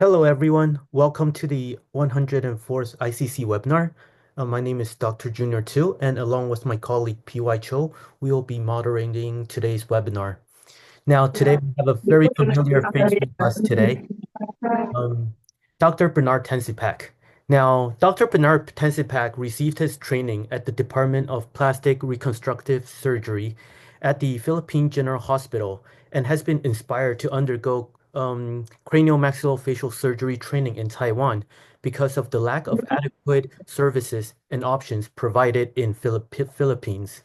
Hello, everyone. Welcome to the 104th ICC webinar. My name is Dr. Junior Tu, and along with my colleague PY Cho, we will be moderating today's webinar. Now, today we have a very familiar face with us today, um, Dr. Bernard Tansipek. Now, Dr. Bernard Tansipek received his training at the Department of Plastic Reconstructive Surgery at the Philippine General Hospital and has been inspired to undergo craniomaxillofacial surgery training in Taiwan because of the lack of adequate services and options provided in Philippines.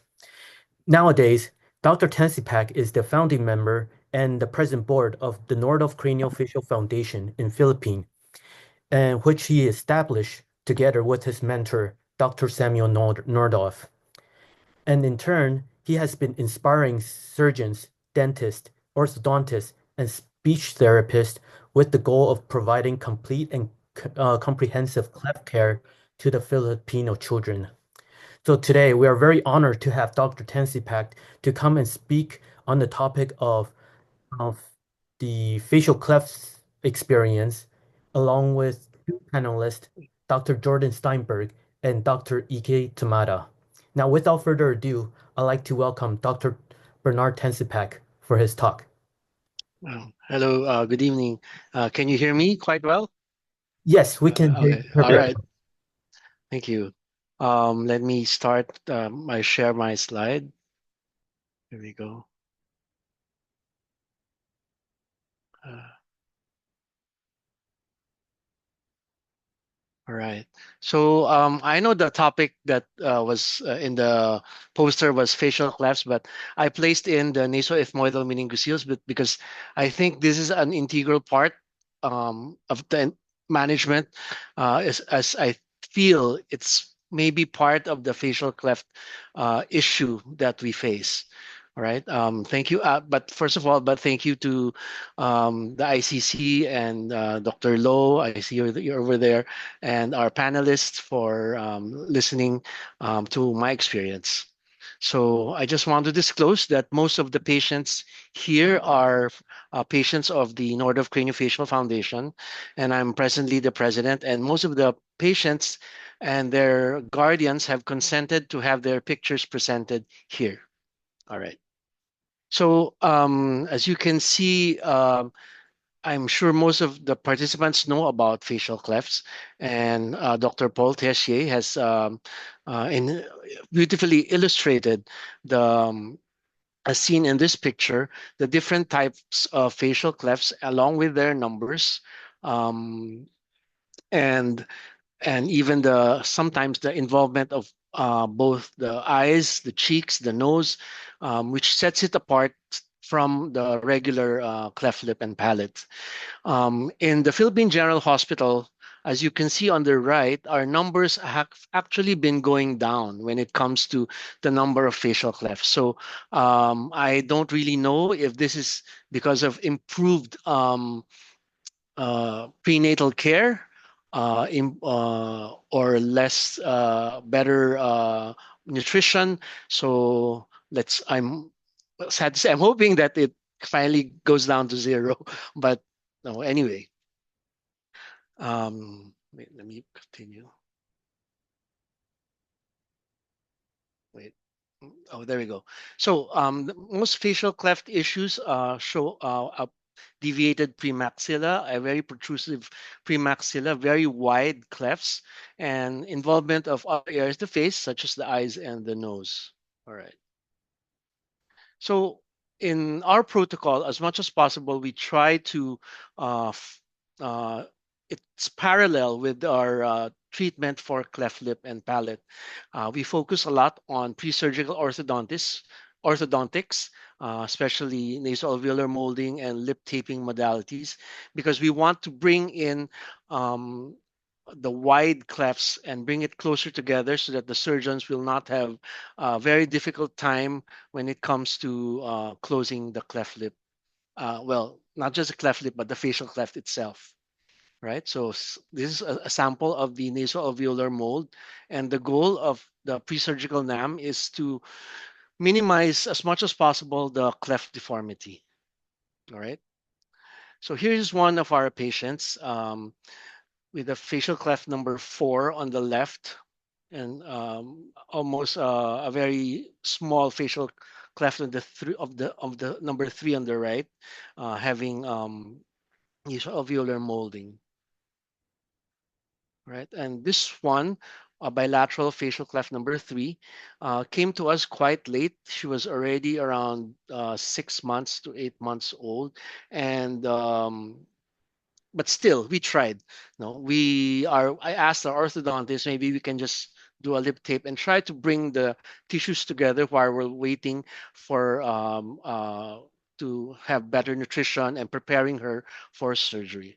Nowadays, Dr. Tansipek is the founding member and the present board of the Nordhoff Craniofacial Foundation in Philippines, and which he established together with his mentor, Dr. Samuel Nordhoff. And in turn, he has been inspiring surgeons, dentists, orthodontists, and speech therapists with the goal of providing complete and comprehensive cleft care to the Filipino children. So today we are very honored to have Dr. Tansipak to come and speak on the topic of the facial clefts experience, along with two panelists, Dr. Jordan Steinberg and Dr. Ike Tamada. Now, without further ado, I'd like to welcome Dr. Bernard Tansipak for his talk. Hello, good evening. Can you hear me quite well? Yes, we can hear you Okay, all perfectly. right. Thank you. Let me start. I share my slide. Here we go. Uh, all right. So I know the topic that was in the poster was facial clefts, but I placed in the nasoethmoidal meningocele because I think this is an integral part of the management, as I feel it's maybe part of the facial cleft issue that we face. All right. Thank you. But first of all, but thank you to the ICC and Dr. Lowe. I see you're over there, and our panelists for listening to my experience. So I just want to disclose that most of the patients here are patients of the Nordic Craniofacial Foundation, and I'm presently the president. And most of the patients and their guardians have consented to have their pictures presented here. All right. So as you can see, I'm sure most of the participants know about facial clefts, and Dr. Paul Tessier has beautifully illustrated the as seen in this picture, the different types of facial clefts along with their numbers, um, and even the sometimes the involvement of both the eyes, the cheeks, the nose, which sets it apart from the regular cleft lip and palate. In the Philippine General Hospital, as you can see on the right, our numbers have actually been going down when it comes to the number of facial clefts. So I don't really know if this is because of improved prenatal care or less better nutrition. So I'm sad to say, I'm hoping that it finally goes down to zero. But no, anyway, wait, let me continue. Wait. Oh, there we go. So most facial cleft issues show a deviated premaxilla, a very protrusive premaxilla, very wide clefts, and involvement of other areas of the face, such as the eyes and the nose. All right. So in our protocol, as much as possible, we try to uh, f- uh, it's parallel with our treatment for cleft lip and palate. We focus a lot on pre-surgical orthodontics, especially nasoalveolar molding and lip taping modalities, because we want to bring in um, the wide clefts and bring it closer together so that the surgeons will not have a very difficult time when it comes to closing the cleft lip. Well, not just the cleft lip, but the facial cleft itself, right? So this is a sample of the nasoalveolar mold, and the goal of the pre-surgical NAM is to minimize as much as possible the cleft deformity. All right. So here's one of our patients with a facial cleft number 4 on the left, and almost a very small facial cleft on the three of the number 3 on the right, having alveolar molding, right? And this one, bilateral facial cleft number 3, came to us quite late. She was already around 6 months to 8 months old, and but still we tried. No, I asked our orthodontist, maybe we can just do a lip tape and try to bring the tissues together while we're waiting for to have better nutrition and preparing her for surgery.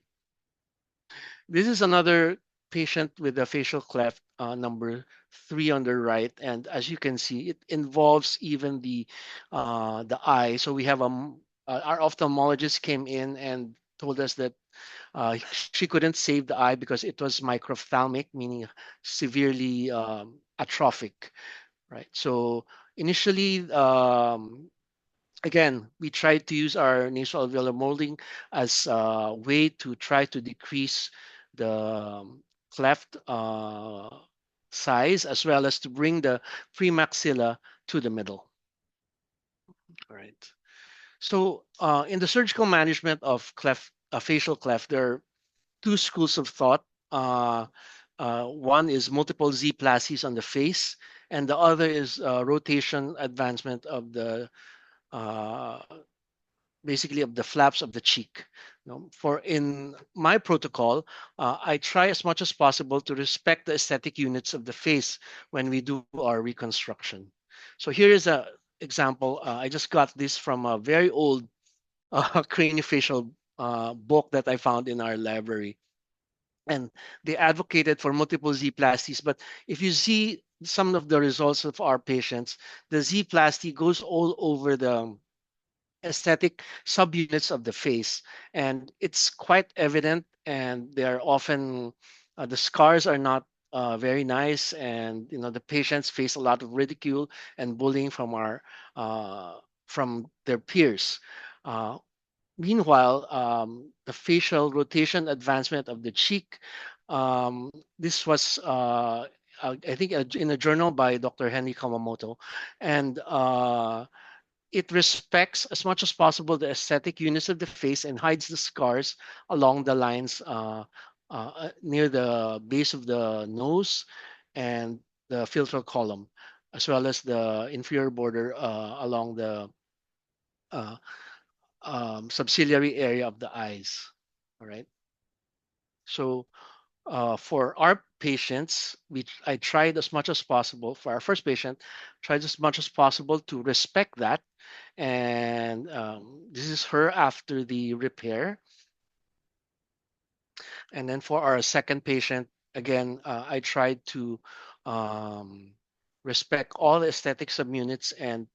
This is another patient with a facial cleft number 3 on the right, and as you can see, it involves even the eye. So we have our ophthalmologist came in and told us that she couldn't save the eye because it was microphthalmic, meaning severely atrophic, right? So initially, again, we tried to use our nasal alveolar molding as a way to try to decrease the cleft size, as well as to bring the premaxilla to the middle. All right. So in the surgical management of cleft, facial cleft, there are two schools of thought. One is multiple Z-plasties on the face, and the other is rotation advancement of the uh, basically of the flaps of the cheek. For in my protocol, I try as much as possible to respect the aesthetic units of the face when we do our reconstruction. So here is a example. I just got this from a very old craniofacial book that I found in our library, and they advocated for multiple Z-plasties. But if you see some of the results of our patients, the Z-plasty goes all over the aesthetic subunits of the face, and it's quite evident, and they're often the scars are not very nice, and the patients face a lot of ridicule and bullying from our from their peers. uh, Meanwhile, the facial rotation advancement of the cheek, this was, I think, in a journal by Dr. Henry Kawamoto, and it respects as much as possible the aesthetic units of the face and hides the scars along the lines near the base of the nose and the filtral column, as well as the inferior border along the uh, subciliary area of the eyes. All right. So for our patients, I tried as much as possible. For our first patient, tried as much as possible to respect that. And this is her after the repair. And then for our second patient, again, I tried to um, respect all the aesthetic subunits and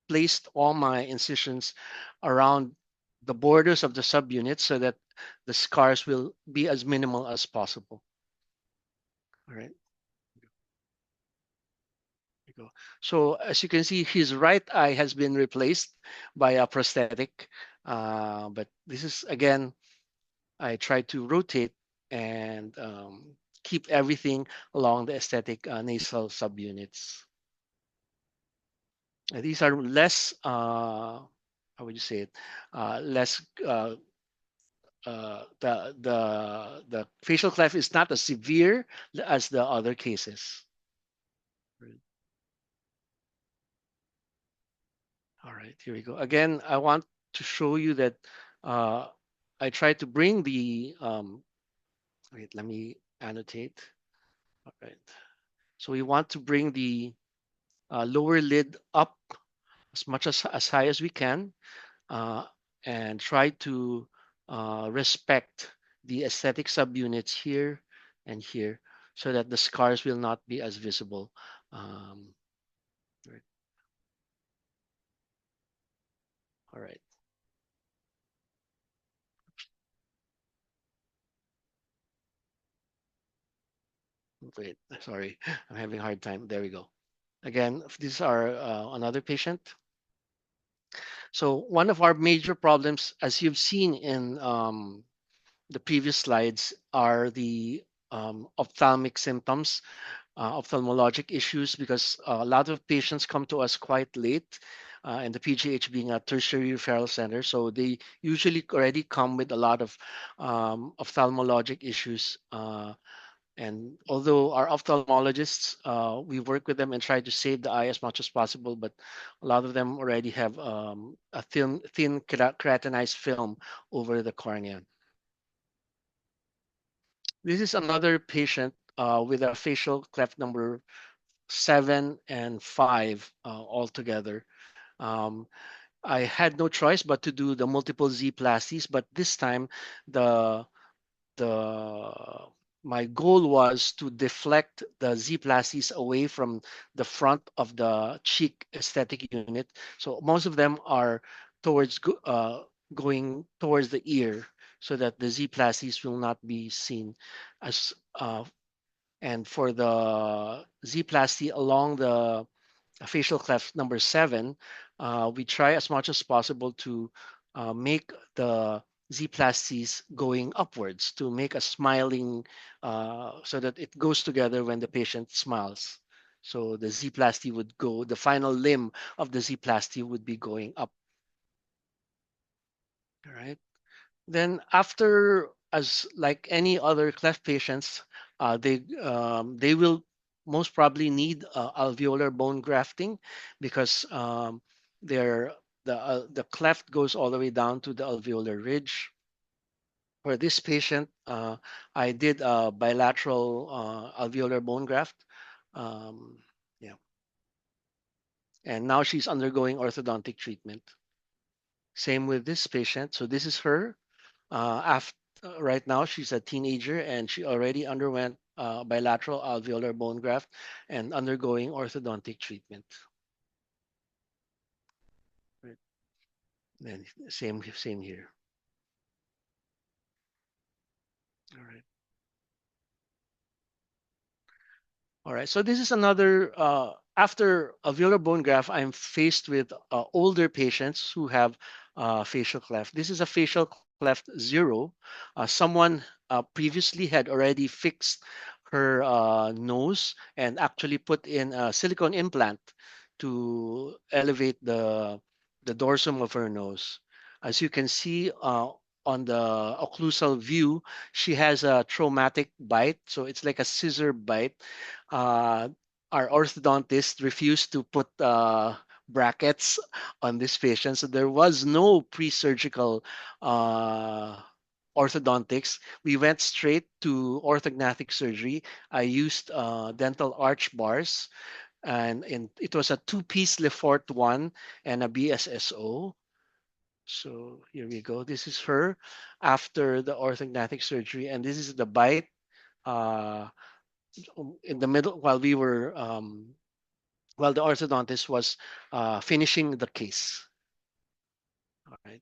placed all my incisions around the borders of the subunits so that the scars will be as minimal as possible. All right. There you go. So as you can see, his right eye has been replaced by a prosthetic. But this is, again, I try to rotate and keep everything along the aesthetic nasal subunits. These are less, how would you say it, less the facial cleft is not as severe as the other cases. Right. All right, here we go. Again, I want to show you that uh, I try to bring the wait, let me annotate. All right. So we want to bring the lower lid up as much as high as we can, uh, and try to respect the aesthetic subunits here and here so that the scars will not be as visible. Right. All right. Wait, sorry, I'm having a hard time. There we go. Again, these are another patient. So one of our major problems, as you've seen in the previous slides, are the ophthalmic symptoms, ophthalmologic issues, because a lot of patients come to us quite late, and the PGH being a tertiary referral center. So they usually already come with a lot of ophthalmologic issues. And although our ophthalmologists, we work with them and try to save the eye as much as possible, but a lot of them already have a thin keratinized film over the cornea. This is another patient with a facial cleft number 7 and 5 altogether. Um, I had no choice but to do the multiple Z plasties, but this time the the my goal was to deflect the Z plasties away from the front of the cheek aesthetic unit. So most of them are towards going towards the ear, so that the Z plasties will not be seen as and for the Z-plasty along the facial cleft number 7, we try as much as possible to make the Z-plasties going upwards, to make a smiling, so that it goes together when the patient smiles. So the Z-plasty would go, the final limb of the Z-plasty would be going up. All right. Then after, as like any other cleft patients, they will most probably need alveolar bone grafting, because the cleft goes all the way down to the alveolar ridge. For this patient, I did a bilateral alveolar bone graft. Um, yeah, and now she's undergoing orthodontic treatment. Same with this patient. So this is her. After right now, she's a teenager and she already underwent bilateral alveolar bone graft and undergoing orthodontic treatment. Right. And same here. All right. All right. So this is another. After alveolar bone graft, I'm faced with older patients who have facial cleft. This is a facial cleft 0. Someone previously had already fixed her nose and actually put in a silicone implant to elevate the dorsum of her nose. As you can see on the occlusal view, she has a traumatic bite, so it's like a scissor bite. uh, our orthodontist refused to put brackets on this patient, so there was no pre-surgical uh, orthodontics. We went straight to orthognathic surgery. I used dental arch bars, and it was a two-piece Lefort one and a BSSO. So here we go. This is her after the orthognathic surgery, and this is the bite. Uh, in the middle, while the orthodontist was finishing the case. All right.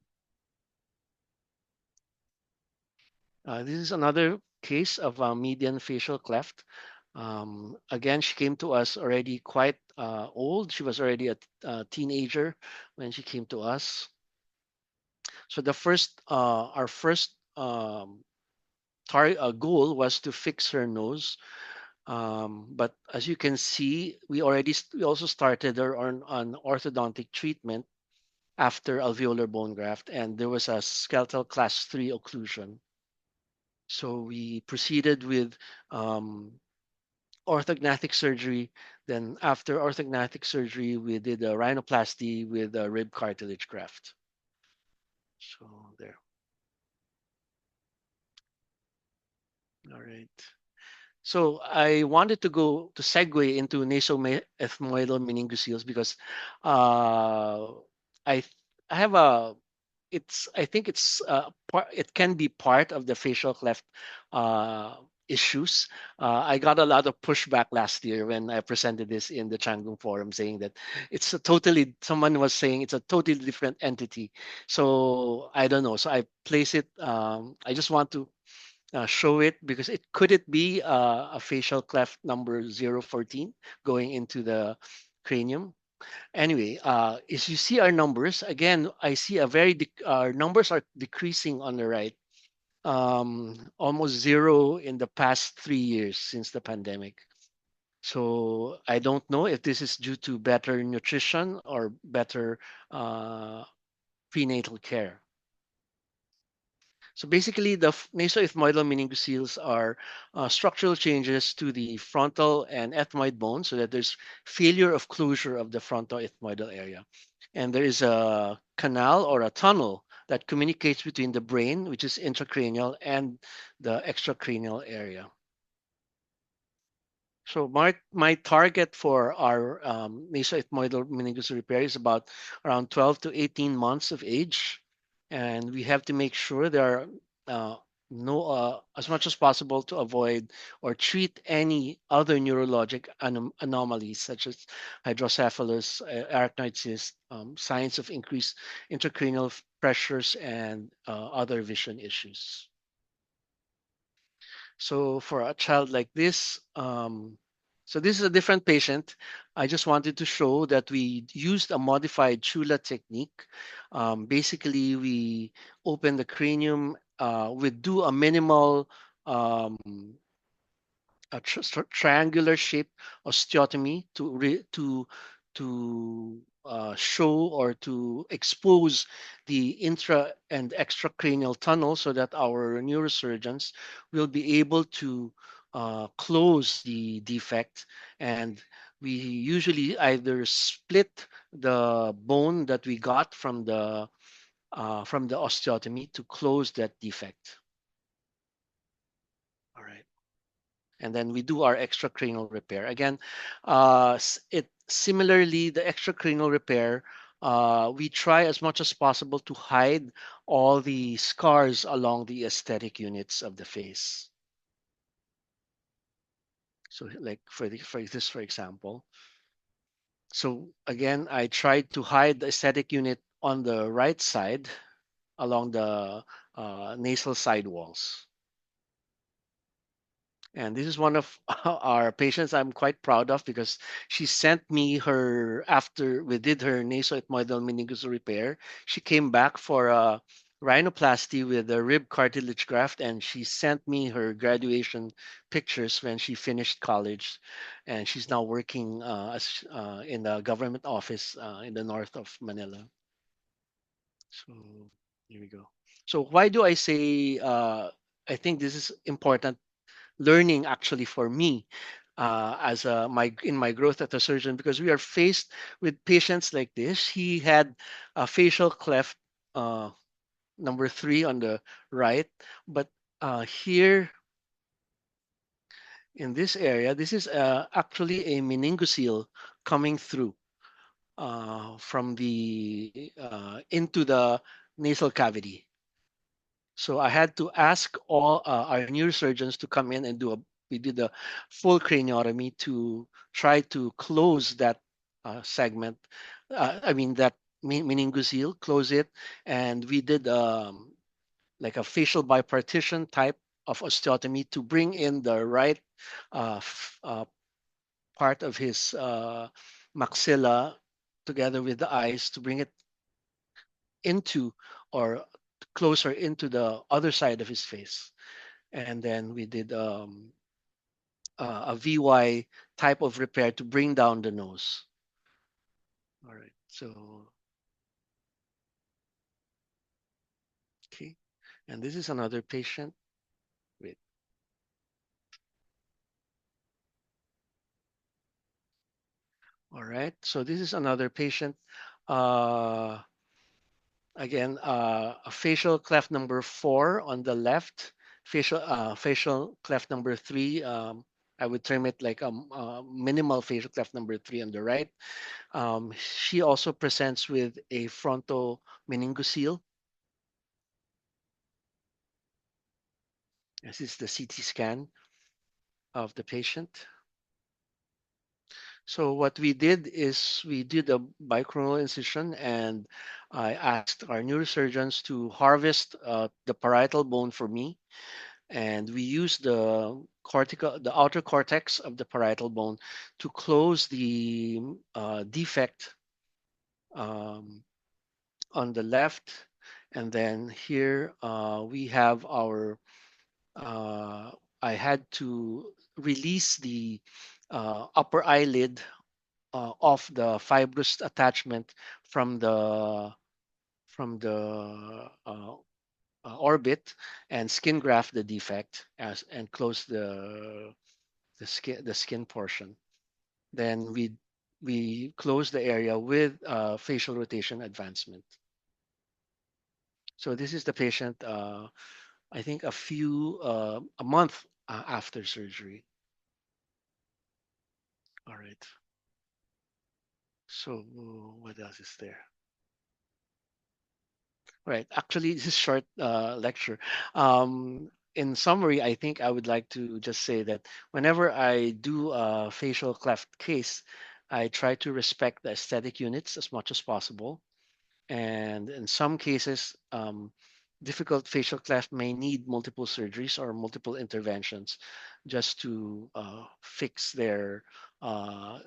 This is another case of a median facial cleft. Again, she came to us already quite old. She was already a teenager when she came to us. So our first goal was to fix her nose. But as you can see, we also started her on orthodontic treatment after alveolar bone graft, and there was a skeletal class 3 occlusion. So we proceeded with um, orthognathic surgery. Then after orthognathic surgery, we did a rhinoplasty with a rib cartilage graft. So there. All right. So I wanted to go to segue into nasoethmoidal meningocele because uh, I I have a I think it can be part of the facial cleft uh, issues. I got a lot of pushback last year when I presented this in the Chang forum, saying that someone was saying it's a totally different entity. So I don't know. So I place it. I just want to show it because it be a facial cleft number 014 going into the cranium. Anyway, as you see our numbers, again, I see our numbers are decreasing on the right, almost zero in the past 3 years since the pandemic. So I don't know if this is due to better nutrition or better uh, prenatal care. So basically, the nasoethmoidal meningocele are structural changes to the frontal and ethmoid bone so that there's failure of closure of the frontal ethmoidal area. And there is a canal or a tunnel that communicates between the brain, which is intracranial, and the extracranial area. So my target for our mesoethmoidal meningus repair is about around 12 to 18 months of age, and we have to make sure there are uh, no as much as possible to avoid or treat any other neurologic anomalies such as hydrocephalus, arachnoid cyst, signs of increased intracranial pressures, and other vision issues. So for a child like this, so this is a different patient. I just wanted to show that we used a modified Chula technique. Basically, we open the cranium, we do a minimal triangular shape osteotomy to show or to expose the intra and extracranial tunnel so that our neurosurgeons will be able to close the defect. And we usually either split the bone that we got from the osteotomy to close that defect. All right. And then we do our extracranial repair. Again, it similarly the extracranial repair. We try as much as possible to hide all the scars along the aesthetic units of the face. So, like for this, for example. So again, I tried to hide the aesthetic unit on the right side along the nasal side walls. And this is one of our patients I'm quite proud of because she sent me her after we did her nasoethmoidal meningus repair. She came back for a rhinoplasty with a rib cartilage graft, and she sent me her graduation pictures when she finished college, and she's now working in the government office in the north of Manila. So here we go. So why do I say I think this is important learning actually for me as my in my growth as a surgeon because we are faced with patients like this. He had a facial cleft uh, number 3 on the right, but here in this area, this is actually a meningocele coming through from the into the nasal cavity. So I had to ask all our neurosurgeons to come in and we did a full craniotomy to try to close that segment. I mean, that meningocele, close it. And we did like a facial bipartition type of osteotomy to bring in the right part of his maxilla together with the eyes to bring it into or closer into the other side of his face. And then we did a VY type of repair to bring down the nose. All right. So, okay. And this is another patient. Wait. All right. So this is another patient. Uh, Again, a facial cleft number 4 on the left, facial cleft number 3. I would term it like a minimal facial cleft number 3 on the right. She also presents with a frontal meningocele. This is the CT scan of the patient. So what we did is we did a biochronal incision, and I asked our neurosurgeons to harvest the parietal bone for me, and we used the the outer cortex of the parietal bone to close the defect um, on the left. And then here we have our, uh, I had to release the upper eyelid off the fibrous attachment from the orbit and skin graft the defect as and close the skin portion. Then we close the area with facial rotation advancement. So this is the patient. I think a month after surgery. All right. So what else is there? Right. Actually, this is short lecture. In summary, I think I would like to just say that whenever I do a facial cleft case, I try to respect the aesthetic units as much as possible. And in some cases, difficult facial cleft may need multiple surgeries or multiple interventions just to fix their uh,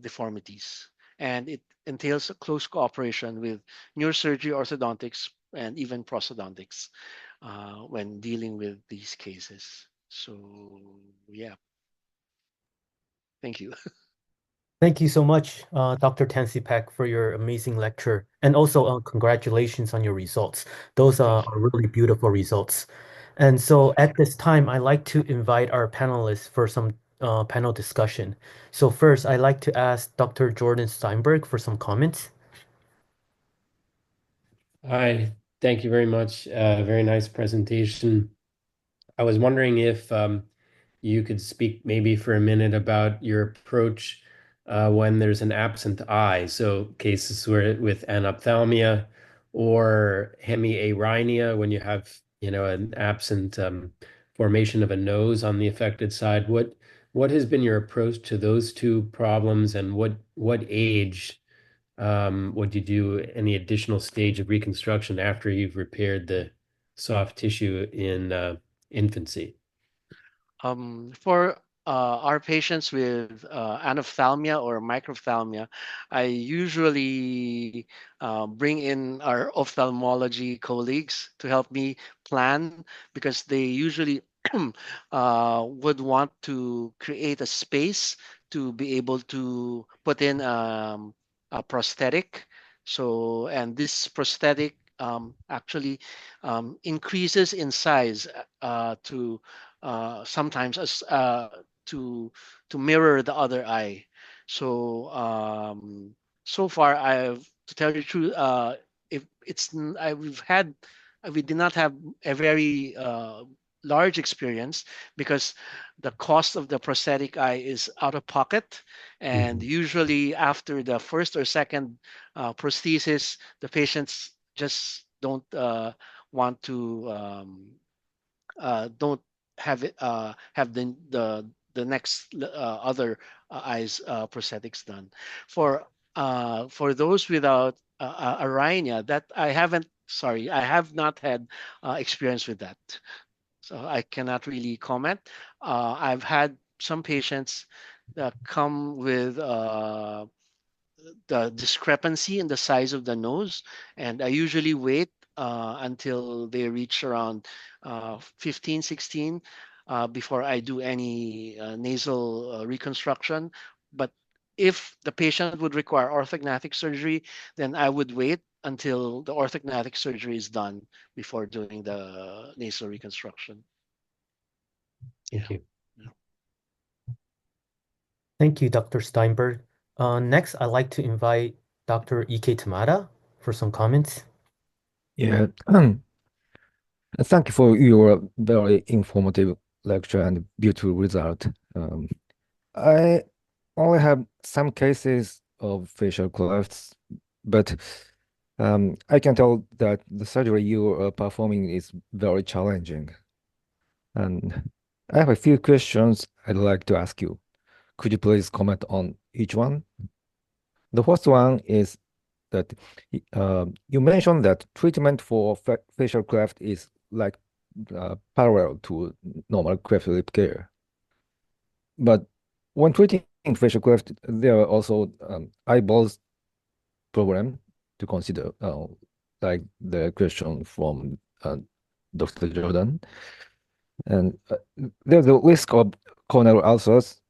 deformities. And it entails a close cooperation with neurosurgery, orthodontics, and even prosthodontics when dealing with these cases. So, yeah, thank you. Thank you so much, Dr. Tansipek, for your amazing lecture. And also, congratulations on your results. Those Thank you. are really beautiful results. And Thank so you. at this time, I'd like to invite our panelists for some panel discussion. So first, I'd like to ask Dr. Jordan Steinberg for some comments. Hi, thank you very much. Very nice presentation. I was wondering if you could speak maybe for a minute about your approach when there's an absent eye. So cases where with anophthalmia or hemiarrhynia, when you have, an absent formation of a nose on the affected side. What has been your approach to those two problems, and what age would you do any additional stage of reconstruction after you've repaired the soft tissue in infancy? For our patients with anophthalmia or microphthalmia, I usually bring in our ophthalmology colleagues to help me plan because they usually would want to create a space to be able to put in a prosthetic. So, and this prosthetic actually increases in size to sometimes as to to mirror the other eye. So so far, to tell you the truth, if it's n- I, we've had we did not have a very large experience because the cost of the prosthetic eye is out of pocket, and Mhm. usually after the first or second prosthesis, the patients just want to don't have it have the next other eyes prosthetics done for those without a rhina that I have not had experience with that, so I cannot really comment. I've had some patients that come with the discrepancy in the size of the nose, and I usually wait until they reach around 15, 16 before I do any nasal reconstruction. But if the patient would require orthognathic surgery, then I would wait until the orthognathic surgery is done before doing the nasal reconstruction. Yeah. Thank you. Yeah. Thank you, Dr. Steinberg. Next, I'd like to invite Dr. Ike Tamada for some comments. Yeah, thank you for your very informative lecture and beautiful result. I only have some cases of facial clefts, but I can tell that the surgery you are performing is very challenging. And I have a few questions I'd like to ask you. Could you please comment on each one? The first one is that you mentioned that treatment for facial cleft is like parallel to normal cleft lip care. But when treating facial cleft, there are also eyeballs problem to consider, like the question from Dr. Jordan. And there's a risk of corneal ulcers.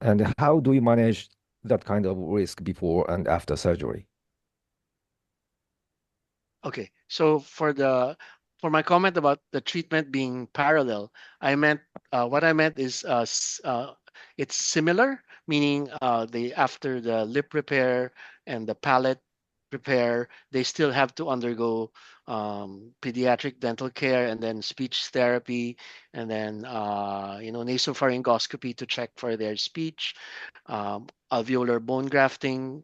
And how do we manage that kind of risk before and after surgery? Okay, so for my comment about the treatment being parallel, I meant what I meant is it's similar, meaning the after the lip repair and the palate repair, they still have to undergo pediatric dental care and then speech therapy and then nasopharyngoscopy to check for their speech, alveolar bone grafting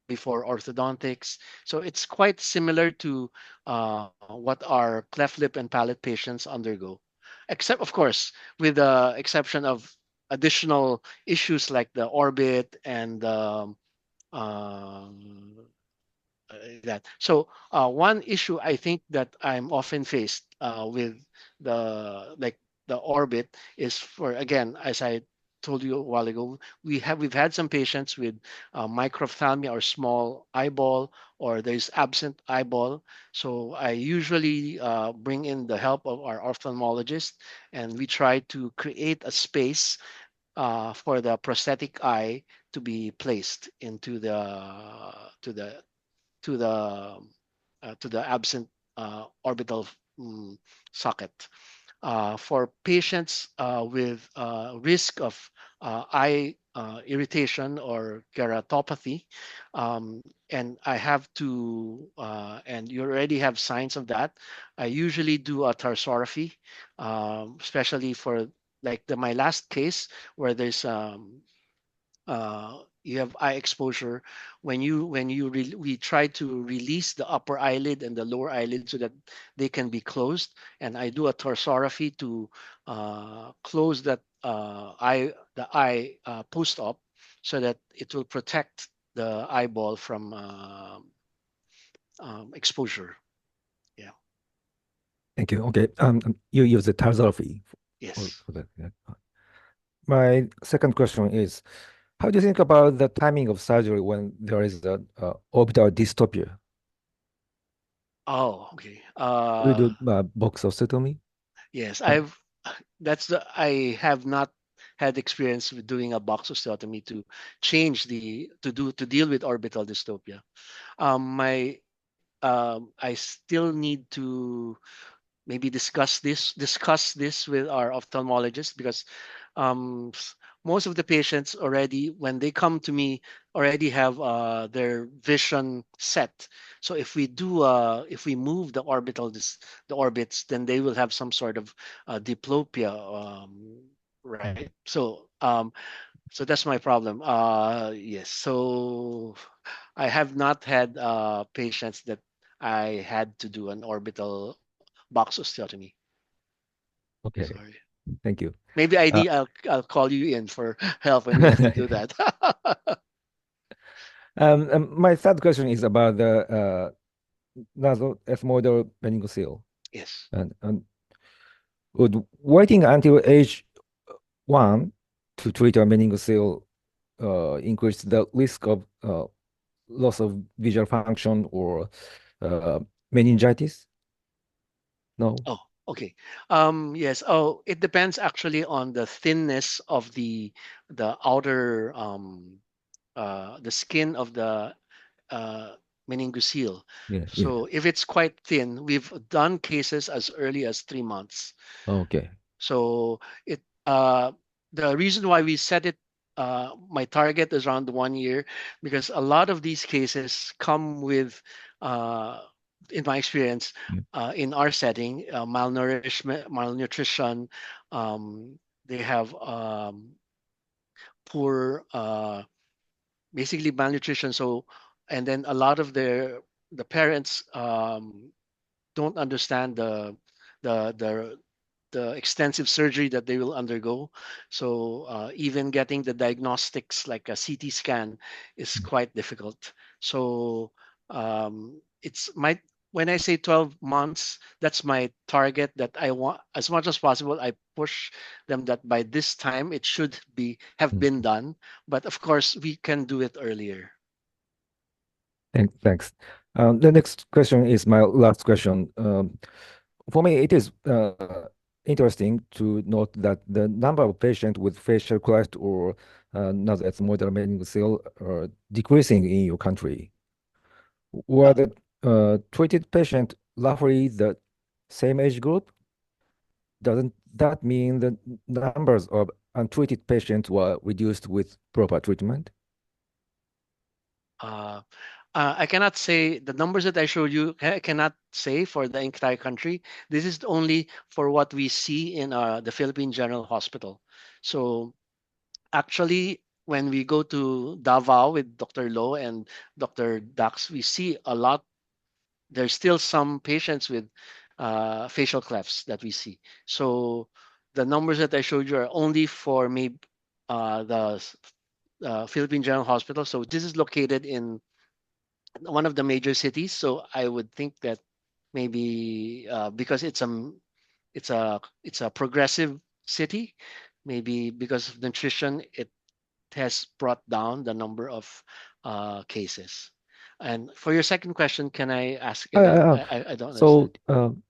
before orthodontics. So it's quite similar to what our cleft lip and palate patients undergo, except, of course, with the exception of additional issues like the orbit and that. So one issue I think that I'm often faced with the orbit is for, again, as I told you a while ago, we've had some patients with microphthalmia or small eyeball, or there's absent eyeball. So I usually bring in the help of our ophthalmologist, and we try to create a space for the prosthetic eye to be placed into to the to the to the absent orbital socket. For patients with risk of eye irritation or keratopathy, and I have to, and you already have signs of that, I usually do a tarsorrhaphy, especially for like my last case where there's you have eye exposure. We try to release the upper eyelid and the lower eyelid so that they can be closed, and I do a tarsorrhaphy to close that eye post-op so that it will protect the eyeball from exposure. Yeah. Thank you. Okay. You use the tarsorrhaphy Yes. for that. Yeah. My second question is, how do you think about the timing of surgery when there is a orbital dystopia? Oh, okay. Do you do box osteotomy? Yes, Uh, I have not had experience with doing a box osteotomy to change to deal with orbital dystopia. My I still need to maybe discuss this with our ophthalmologist, because um, s- most of the patients already, when they come to me, already have their vision set. So if we move the orbits, then they will have some sort of diplopia, right? So that's my problem. Yes. So I have not had patients that I had to do an orbital box osteotomy. okay. Sorry. Thank you. Maybe Uh, I'll call you in for help when we have to do that. my third question is about the nasal ethmoidal meningocele. Yes. And would waiting until age 1 to treat a meningocele increase the risk of loss of visual function or uh, meningitis? No. Oh, okay. Yes. Oh, it depends actually on the thinness of the outer the skin of the uh, meningocele. Yeah. Yeah. So if it's quite thin, we've done cases as early as 3 months. Okay. So it the reason why we set it my target is around 1 year, because a lot of these cases come with uh, in my experience Yeah. in our setting, malnourishment, malnutrition. They have poor basically malnutrition. So, and then a lot of the parents don't understand the the the extensive surgery that they will undergo. So even getting the diagnostics like a CT scan is Mm. quite difficult. So it's might when I say 12 months, that's my target that I want as much as possible. I push them that by this time it should be have been done. But of course, we can do it earlier. Thanks. The next question is my last question. For me, it is interesting to note that the number of patients with facial cleft or not as model meningocele are decreasing in your country. Were the treated patient roughly the same age group? Doesn't that mean the numbers of untreated patients were reduced with proper treatment? Uh, I cannot say the numbers that I showed you. I cannot say for the entire country. This is only for what we see in the Philippine General Hospital. So actually, when we go to Davao with Dr. Low and Dr. Dax, we see a lot. There's still some patients with facial clefts that we see. So the numbers that I showed you are only for maybe the Philippine General Hospital. So this is located in one of the major cities. So I would think that maybe because it's a progressive city, maybe because of nutrition, it has brought down the number of cases. And for your second question, can I ask again? I don't So, understand.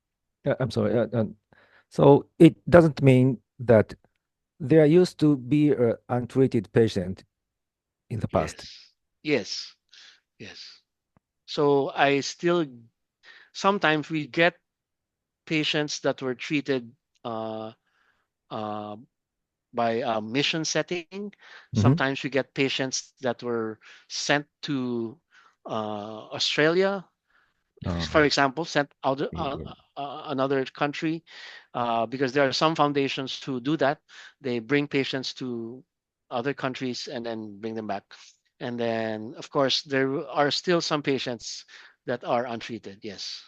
I'm sorry. So it doesn't mean that there used to be an untreated patient in the past. Yes, yes, yes. So I still sometimes we get patients that were treated uh, uh, by a mission setting. Sometimes we get patients that were sent to Australia, for example, sent out another country, because there are some foundations who do that. They bring patients to other countries and then bring them back. And then, of course, there are still some patients that are untreated. Yes.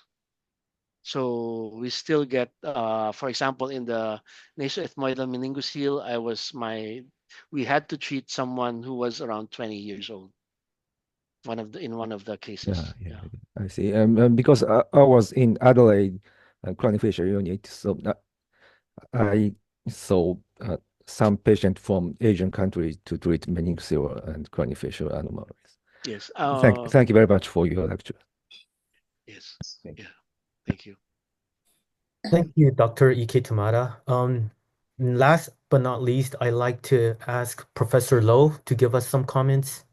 So we still get, for example, in the nasoethmoidal meningocele, we had to treat someone who was around 20 years old. In one of the cases. Yeah. I see. Because I was in Adelaide Craniofacial unit, so I saw some patient from Asian countries to treat meningocele and craniofacial anomalies. Yes. Thank you very much for your lecture. Yes. Thank you. Yeah. Thank you. Thank you, Dr. Ike Tamada. Last but not least, I'd like to ask Professor Low to give us some comments.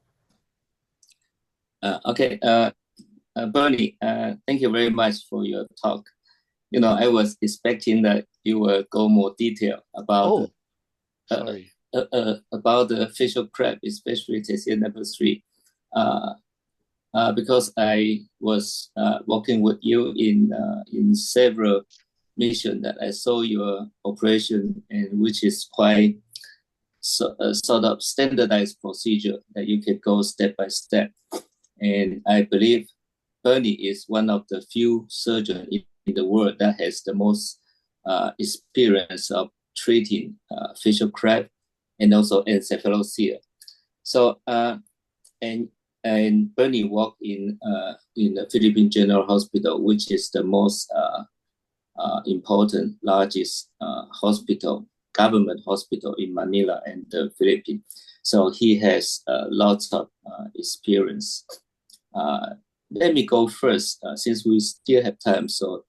Okay, Bernie, thank you very much for your talk. I was expecting that you will go more detail about sorry. About the facial cleft, especially TCA number 3, because I was working with you in several missions that I saw your operation, and which is quite sort of standardized procedure that you can go step by step. And I believe Bernie is one of the few surgeons in the world that has the most experience of treating facial cleft and also encephalocele. So and Bernie worked in the Philippine General Hospital, which is the most important, largest government hospital in Manila and the Philippines. So he has lots of experience. Let me go first, since we still have time. So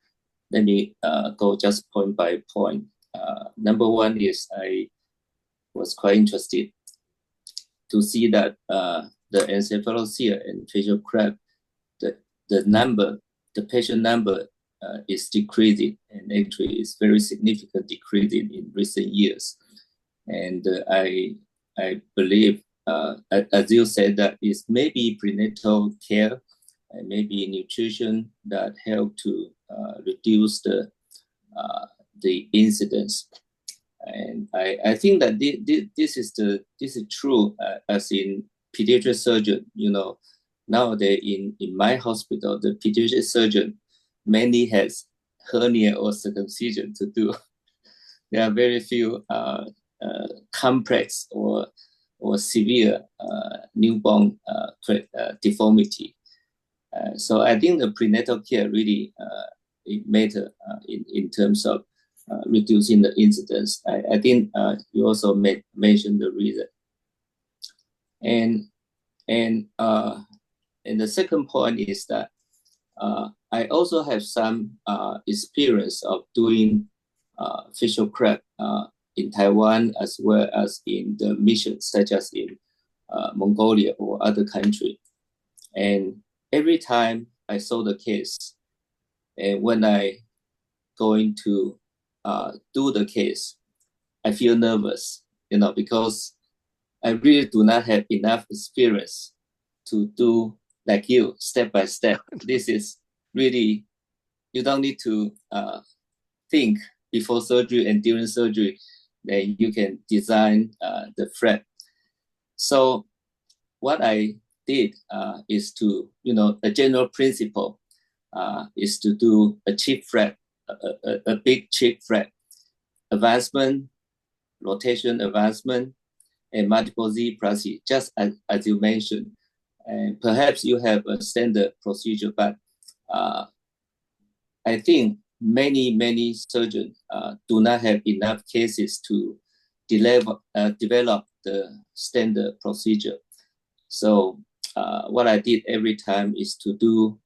let me go just point by point. Number one is I was quite interested to see that the encephalocele and facial cleft, the patient number is decreasing, and actually is very significant decreasing in recent years. And I believe, as you said, that is maybe prenatal care and maybe nutrition that help to reduce the incidence. And I think that this is true, as in pediatric surgeon. Nowadays in my hospital, the pediatric surgeon mainly has hernia or circumcision to do. There are very few complex or severe newborn deformity. So I think the prenatal care really it matter in terms of reducing the incidence. I think you also mentioned the reason. And the second point is that I also have some experience of doing facial crack in Taiwan as well as in the missions, such as in Mongolia or other country. And every time I saw the case, and when I going to do the case, I feel nervous, because I really do not have enough experience to do like you, step by step. This is really, you don't need to think before surgery and during surgery, then you can design the flap. So what I did is to, a general principle is to do a cheek flap, a big cheek flap, advancement, rotation advancement, and multiple Z plus C, just as you mentioned. And perhaps you have a standard procedure, but I think many surgeons do not have enough cases to develop the standard procedure. So what I did every time is to do,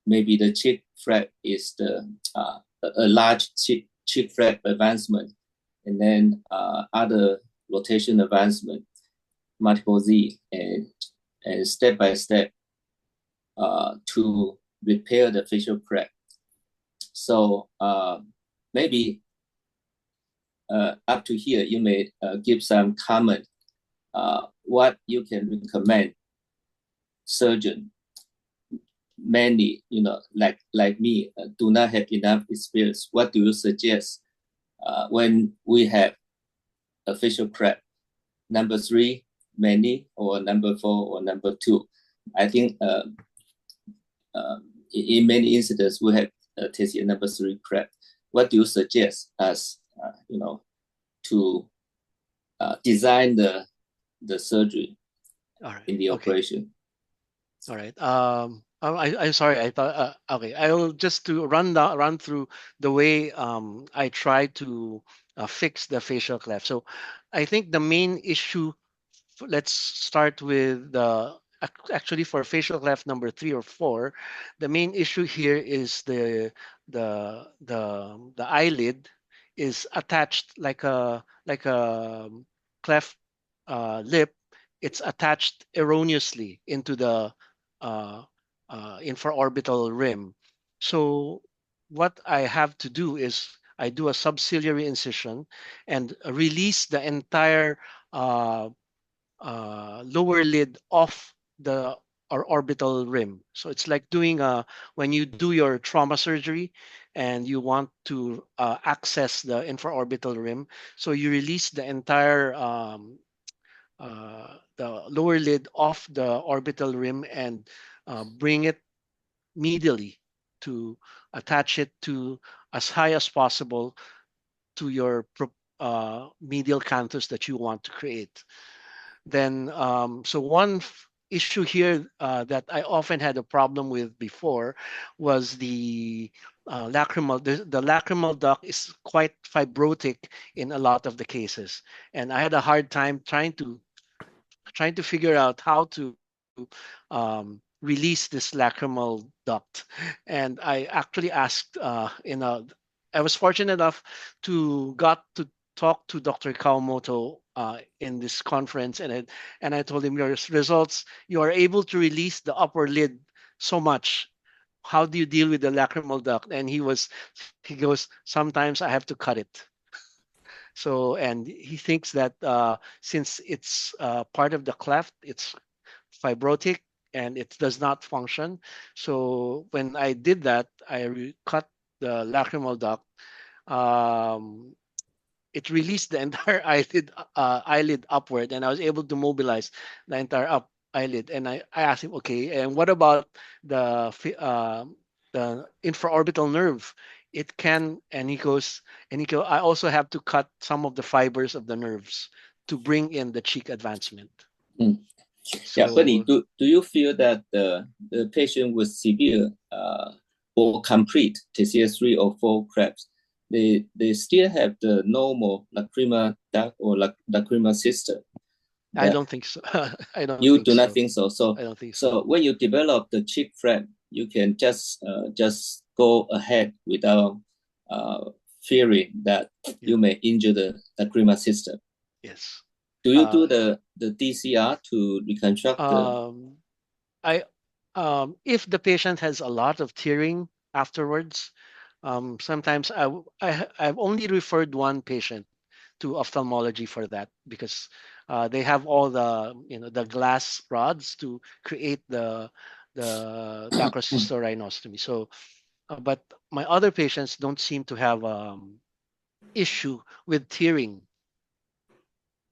maybe the cheek flap is a large cheek flap advancement, and then other rotation advancement, multiple Z, and step by step to repair the facial crack. So maybe up to here, you may give some comment what you can recommend surgeon. Many, like me, do not have enough experience. What do you suggest when we have a facial crack? Number 3, many, or number 4, or number 2? I think in many incidents we have tested number 3 crack. What do you suggest as to design the surgery in the operation? All right. I'm sorry. I thought okay. I'll just to run through the way I try to fix the facial cleft. So I think the main issue. Let's start with actually for facial cleft number 3 or 4. The main issue here is the eyelid is attached like a cleft lip. It's attached erroneously into the uh, infraorbital rim. So what I have to do is I do a subciliary incision and release the entire lower lid off the orbital rim. So it's like doing when you do your trauma surgery and you want to access the infraorbital rim. So you release the entire the lower lid off the orbital rim and bring it medially to attach it to as high as possible to your medial canthus that you want to create. Then, so one issue here that I often had a problem with before was the lacrimal. The lacrimal duct is quite fibrotic in a lot of the cases, and I had a hard time trying to figure out how to release this lacrimal duct. And I actually asked I was fortunate enough to got to talk to Dr. Kawamoto in this conference, and I told him your results. You are able to release the upper lid so much. How do you deal with the lacrimal duct? And he goes, sometimes I have to cut it. So, and he thinks that since it's part of the cleft, it's fibrotic and it does not function. So when I did that, I cut the lacrimal duct. It released the entire eyelid upward, and I was able to mobilize the entire eyelid. And I asked him, okay, and what about the infraorbital nerve? It can, and he goes, I also have to cut some of the fibers of the nerves to bring in the cheek advancement. Mm. Yeah, Bunny, So do you feel that the patient with severe or complete TCS3 or 4 crabs, they still have the normal lacrimal duct or lacrimal system? I don't think so. I don't You think do not so. think so. I don't think so. So when you develop the chip frame, you can just go ahead without fearing that you may injure the lacrimal system. Yes. Do you do the DCR to reconstruct the? I if the patient has a lot of tearing afterwards, sometimes I've only referred one patient to ophthalmology for that because they have all the the glass rods to create the dacrocystorhinostomy. So, but my other patients don't seem to have issue with tearing.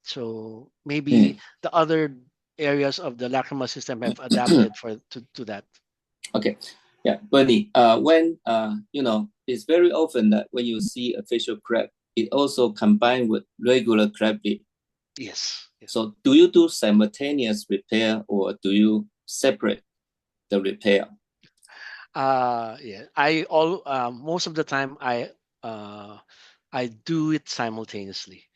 So maybe the other areas of the lacrimal system have adapted to that. Okay, yeah, Bernie. When it's very often that when you see a facial crab, it also combined with regular crab leaf. Yes. So do you do simultaneous repair or do you separate the repair? Yeah. Most of the time I do it simultaneously.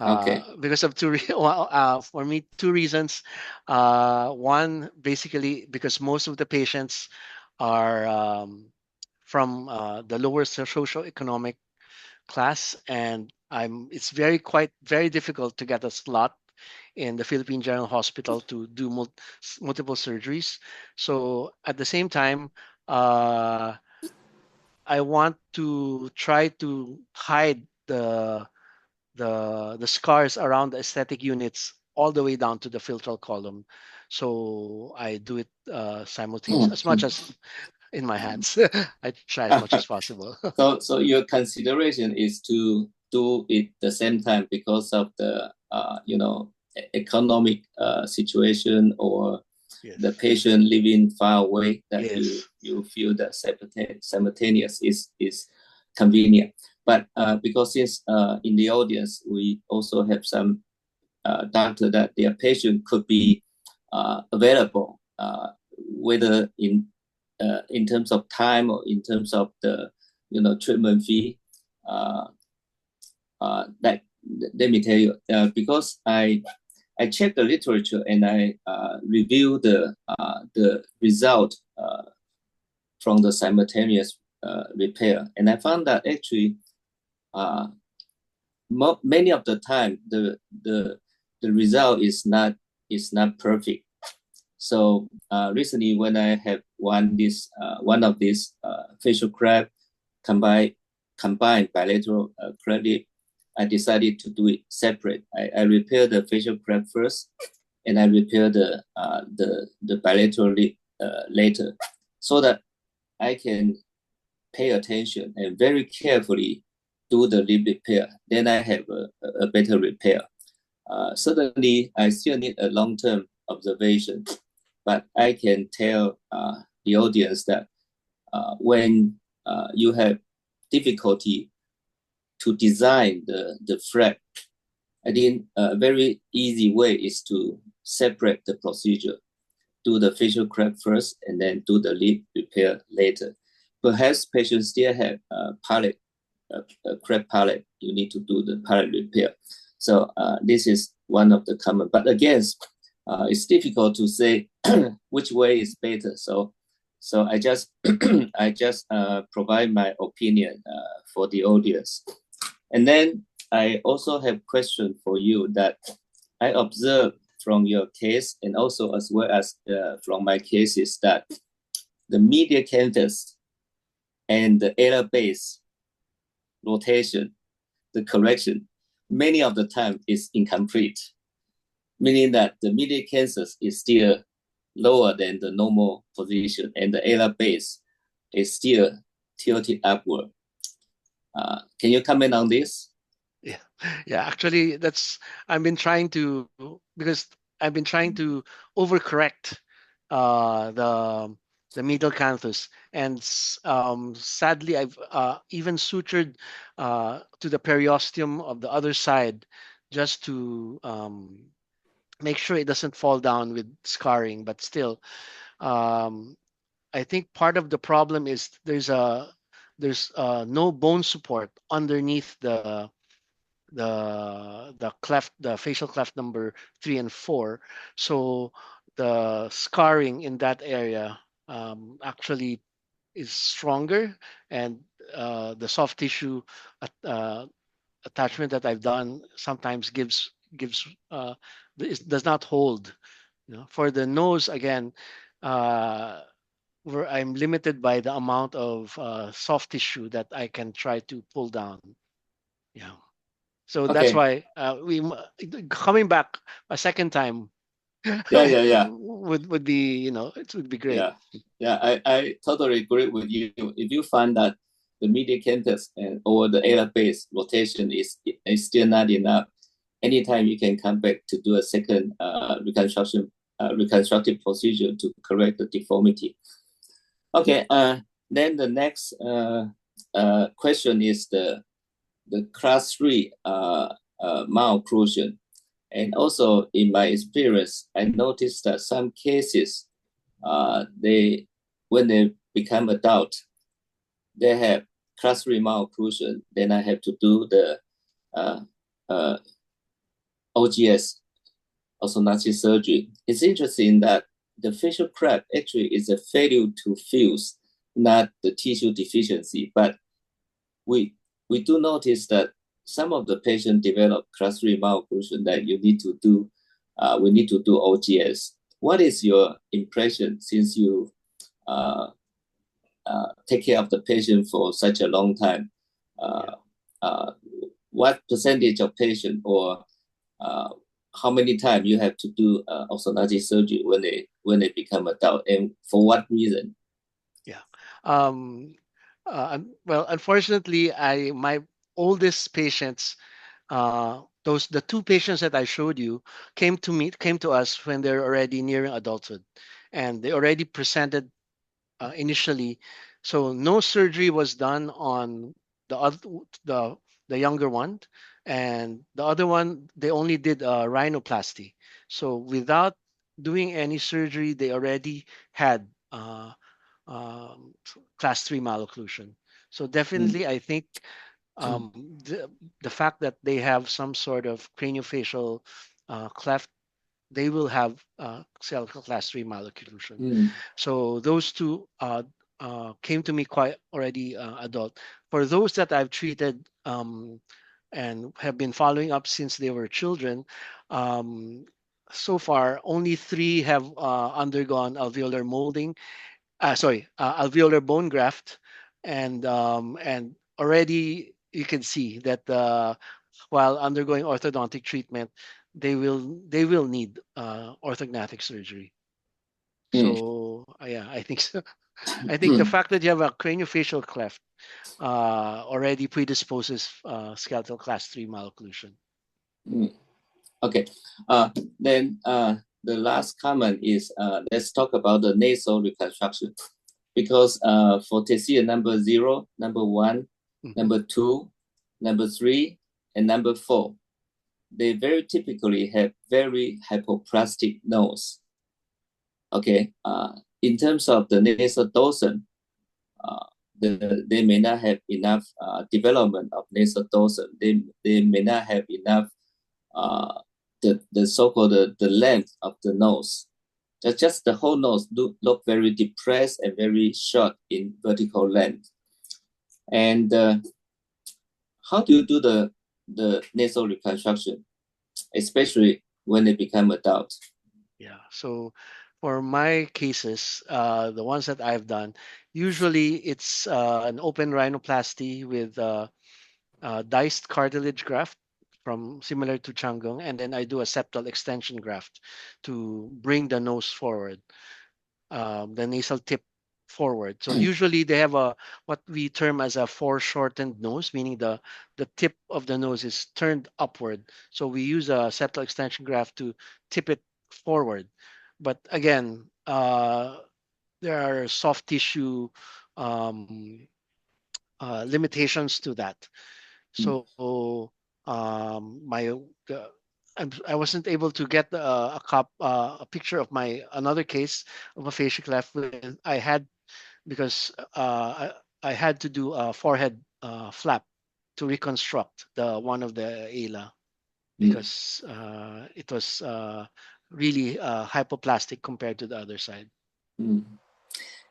Okay. Because of for me, two reasons. One, basically, because most of the patients are from the lower socioeconomic class, and it's quite very difficult to get a slot in the Philippine General Hospital to do multiple surgeries. So at the same time, uh, I want to try to hide the scars around the aesthetic units all the way down to the filtral column. So I do it simultaneously as much as in my hands. I try as much as possible. So your consideration is to do it the same time because of the economic situation or Yes. the patient living far away that Yes. you feel that simultaneous is convenient. But because since in the audience we also have some doctor that their patient could be available, whether in terms of time or in terms of the treatment fee. That let me tell you, because I checked the literature and I reviewed the result from the simultaneous repair, and I found that actually many of the time the result is not perfect. So recently, when I have one of these facial crab combined bilateral crab lip, I decided to do it separate. I repair the facial crab first, and I repair the bilateral lip later, so that I can pay attention and very carefully do the lip repair. Then I have a better repair. Certainly, I still need a long-term observation, but I can tell the audience that when you have difficulty to design the flap, I think a very easy way is to separate the procedure. Do the facial crab first and then do the lip repair later. Perhaps patients still have palate, crab palate. You need to do the palate repair. So this is one of the common, but again, it's difficult to say which way is better. So I just provide my opinion for the audience. And then I also have question for you that I observed from your case and also as well as from my case is that the media canvas and the error base rotation, the correction, many of the time is incomplete, meaning that the media canvas is still lower than the normal position and the error base is still tilted upward. Can you comment on this? Yeah. Actually, I've been trying to because I've been trying to overcorrect the medial canthus, and sadly, I've even sutured to the periosteum of the other side just to make sure it doesn't fall down with scarring. But still, um, I think part of the problem is there's no bone support underneath the cleft, the facial cleft number 3 and 4. So the scarring in that area actually is stronger, and the soft tissue attachment that I've done sometimes gives does not hold. For the nose again, uh, where I'm limited by the amount of soft tissue that I can try to pull down. Yeah. So that's Okay. why coming back a second time Yeah. would be, it would be great. Yeah. I totally agree with you. If you find that the medial canthus and or the ala base rotation is still not enough, anytime you can come back to do a second reconstructive procedure to correct the deformity. Okay. Then the next question is the class 3 malocclusion. And also in my experience, I noticed that some cases, when they become adult, they have class 3 malocclusion. Then I have to do the OGS, orthodontic surgery. It's interesting that the facial crack actually is a failure to fuse, not the tissue deficiency. But we do notice that some of the patients develop class 3 malocclusion that we need to do OGS. What is your impression since you take care of the patient for such a long time? What percentage of patient or how many times you have to do orthodontic surgery when they become adult, and for what reason? Yeah. Well, unfortunately, my oldest patients, the two patients that I showed you, came to us when they're already nearing adulthood, and they already presented initially. So no surgery was done on the other, the the younger one, and the other one they only did a rhinoplasty. So without doing any surgery, they already had class 3 malocclusion. So definitely, I think the fact that they have some sort of craniofacial cleft, they will have class 3 malocclusion. So those two came to me quite already adult. For those that I've treated and have been following up since they were children, um, so far only 3 have undergone alveolar molding. Alveolar bone graft, and already you can see that while undergoing orthodontic treatment, they will need orthognathic surgery. So yeah, I think so. I think the fact that you have a craniofacial cleft already predisposes skeletal class 3 malocclusion. Okay. Then the last comment is let's talk about the nasal reconstruction, because for tessile number 0, number 1, number 2, number 3, and number 4, they very typically have very hypoplastic nose. Okay. In terms of the nasal dorsum, they may not have enough development of nasal dorsum. They may not have enough the so-called the length of the nose. Just the whole nose look very depressed and very short in vertical length. And how do you do the nasal reconstruction, especially when they become adult? Yeah. So for my cases, the ones that I've done, usually it's an open rhinoplasty with diced cartilage graft from similar to Chang, and then I do a septal extension graft to bring the nose forward, the nasal tip forward. So usually they have a what we term as a foreshortened nose, meaning the tip of the nose is turned upward. So we use a septal extension graft to tip it forward. But again, there are soft tissue limitations to that. So my I wasn't able to get a picture of my another case of a facial cleft with I had because I had to do a forehead flap to reconstruct the one of the ala Mm, because it was really hypoplastic compared to the other side. mm.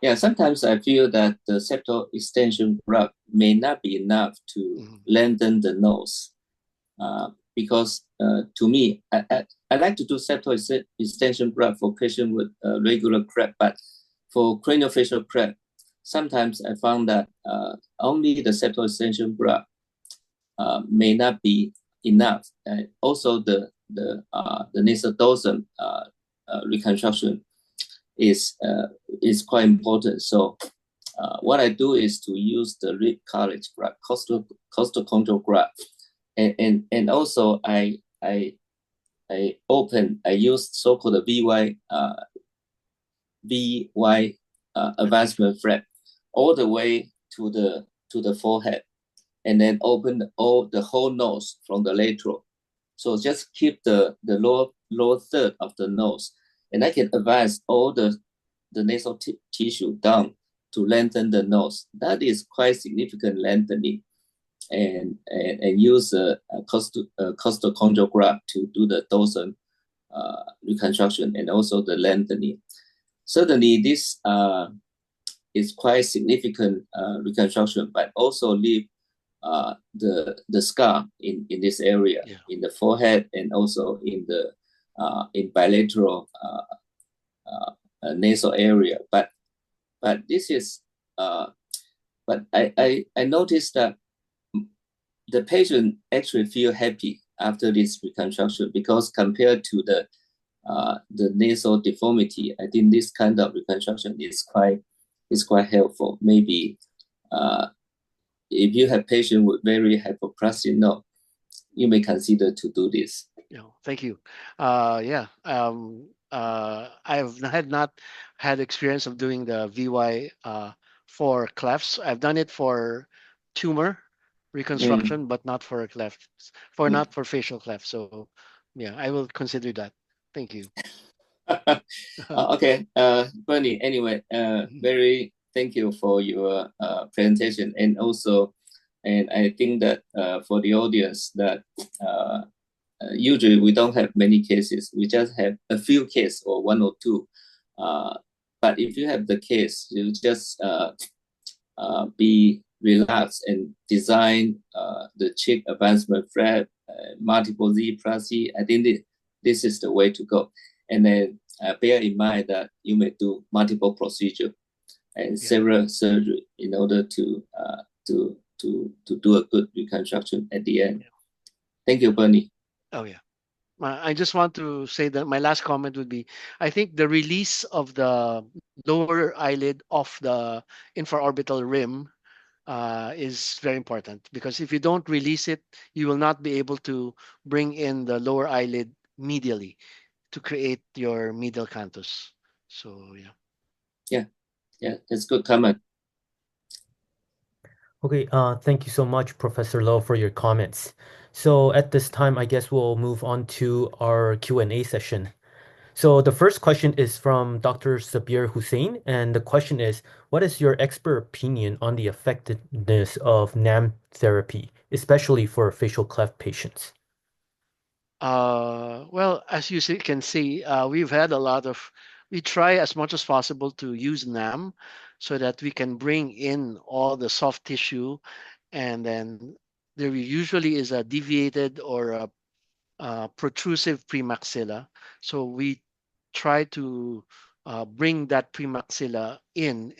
Yeah, sometimes I feel that the septal extension graft may not be enough to Mhm. lengthen the nose. Because to me, I like to do septal extension graft for patients with regular crack, but for craniofacial crack, sometimes I found that only the septal extension graft may not be enough. Also, the nasal dorsum reconstruction is quite important. So what I do is to use the rib cartilage graft, costal control graft, and also I use so-called VY advancement flap all the way to the forehead, and then open the whole nose from the lateral. So just keep the lower third of the nose, and I can advance all the nasal tissue down to lengthen the nose. That is quite significant lengthening, and use a costal control graft to do the dorsum reconstruction and also the lengthening. Certainly, this is quite significant reconstruction, but also leave the scar in this area, Yeah. in the forehead, and also in bilateral nasal area. But this is but I noticed that the patient actually feel happy after this reconstruction, because compared to the nasal deformity, I think this kind of reconstruction is quite helpful. Maybe if you have patient with very hypoplastic nose, you may consider to do this. Yeah, thank you. Yeah, I've had not had experience of doing the VY for clefts. I've done it for tumor Mm, reconstruction, but not for cleft, for mm. not for facial cleft. So, yeah, I will consider that. Thank you. Okay, Bernie, anyway, very thank you for your presentation, and also, and I think that for the audience that usually we don't have many cases, we just have a few cases or one or two. Uh, but if you have the case, you just be relaxed and design the cheek advancement flap, multiple Z plus C. I think this is the way to go. And then bear in mind that you may do multiple procedure and Yeah. several surgery in order to do a good reconstruction at the end. Yeah. Thank you, Bernie. Oh, yeah. I just want to say that my last comment would be I think the release of the lower eyelid off the infraorbital rim is very important, because if you don't release it, you will not be able to bring in the lower eyelid medially to create your medial canthus. So, yeah. Yeah, that's good comment. Okay, thank you so much, Professor Lowe, for your comments. So at this time, I guess we'll move on to our Q&A session. So the first question is from Dr. Sabir Hussein, and the question is, what is your expert opinion on the effectiveness of NAM therapy, especially for facial cleft patients? Well, as you can see, we've had a lot of, we try as much as possible to use NAM so that we can bring in all the soft tissue, and then there usually is a deviated or a protrusive premaxilla. So we try to bring that premaxilla in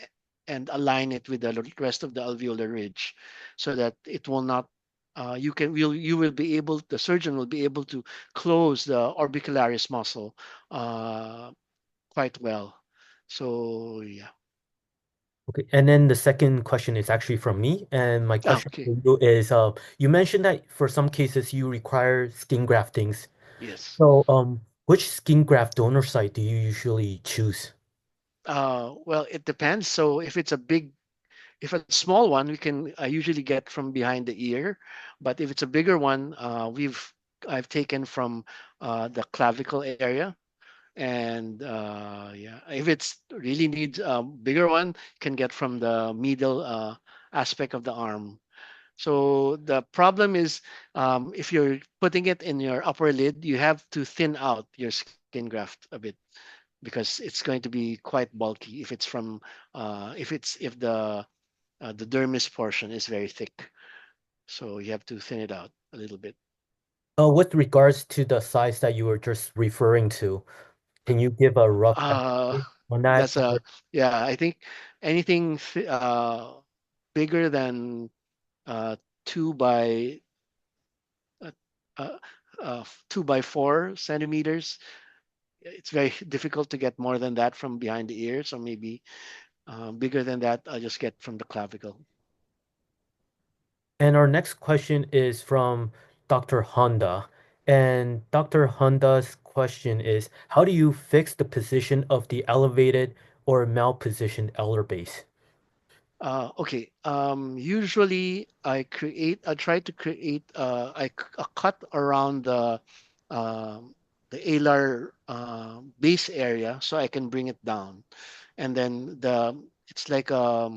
and align it with the rest of the alveolar ridge, so that it will not. You will be able, the surgeon will be able to close the orbicularis muscle quite well. So, yeah. Okay, and then the second question is actually from me, and my question Okay. for you is, you mentioned that for some cases you require skin graftings. Yes. So, which skin graft donor site do you usually choose? Well, it depends. So if a small one, we can usually get from behind the ear, but if it's a bigger one, we've I've taken from the clavicle area. And yeah, if it's really needs a bigger one, can get from the middle aspect of the arm. So the problem is, if you're putting it in your upper lid, you have to thin out your skin graft a bit because it's going to be quite bulky if it's from if the dermis portion is very thick. So you have to thin it out a little bit. With regards to the size that you were just referring to, can you give a rough Uh, estimate on that? that's a yeah. I think anything bigger than 2 by uh, uh, 2 by 4 centimeters. It's very difficult to get more than that from behind the ears, or maybe bigger than that. I just get from the clavicle. And our next question is from Dr. Honda. And Dr. Honda's question is, how do you fix the position of the elevated or malpositioned elder base? Okay. Usually I try to create a cut around the alar base area so I can bring it down, and then it's like a